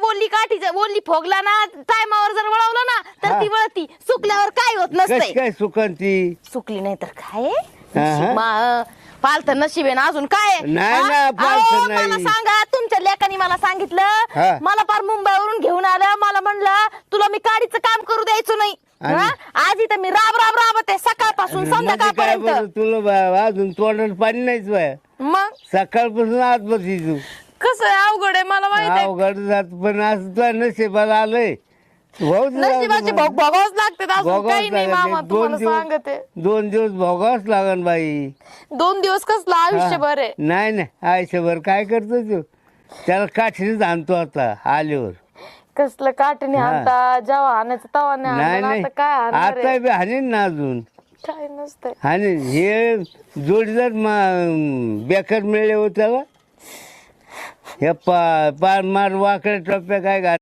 बोलली काठीच्या बोलली फोगला ना टायमावर जर वळवलं ना तर ती वळती, सुकल्यावर काय होत कशी नसते. काय सुकांती सुकली नाही तर काय पालत नशीब आहे ना अजून काय. नाही ना, हा? पालत अहो, नाही. मला सांगा तुमच्या लेकानी मला हा. सांगितलं, मला पार मुंबईवरून घेऊन आलं, मला म्हणलं तुला मी काडीचं काम करू द्यायचो नाही. हा? आज इथं मी राब राब राबत आहे सकाळपासून म्हणजे काय संध्याकाळपर्यंत. बरं, तुला अजून तोंडात पाणी नाहीच बाय, मग सकाळपासून आत बसी तू. कसं आहे अवघड आहे मला माहित आहे. अवघड जात पण असं तुझ्या नशिबाला आलंय. नशिबाचे भोग भोगावच लागते अजून काही नाही मामा, तुम्हाला सांगते. 2 दिवस भोगावच लागन बाई. 2 दिवस कसला आयुष्यभर आहे. नाही नाही, आयुष्यभर काय करतो तू, त्याला काठीनेच आणतो आता आल्यावर. कसलं काठीने आणता, जेव्हा आणायचं तेव्हा नाही नाही आणलं, नाही, आता काय आणणार आता आहे? बी हाणीन ना अजून. काय नसतंय. हाणीन. हे जोडीदार बेकार मिळले हो त्याला. हे पार मार वाकड्या टप्प्या काय घाल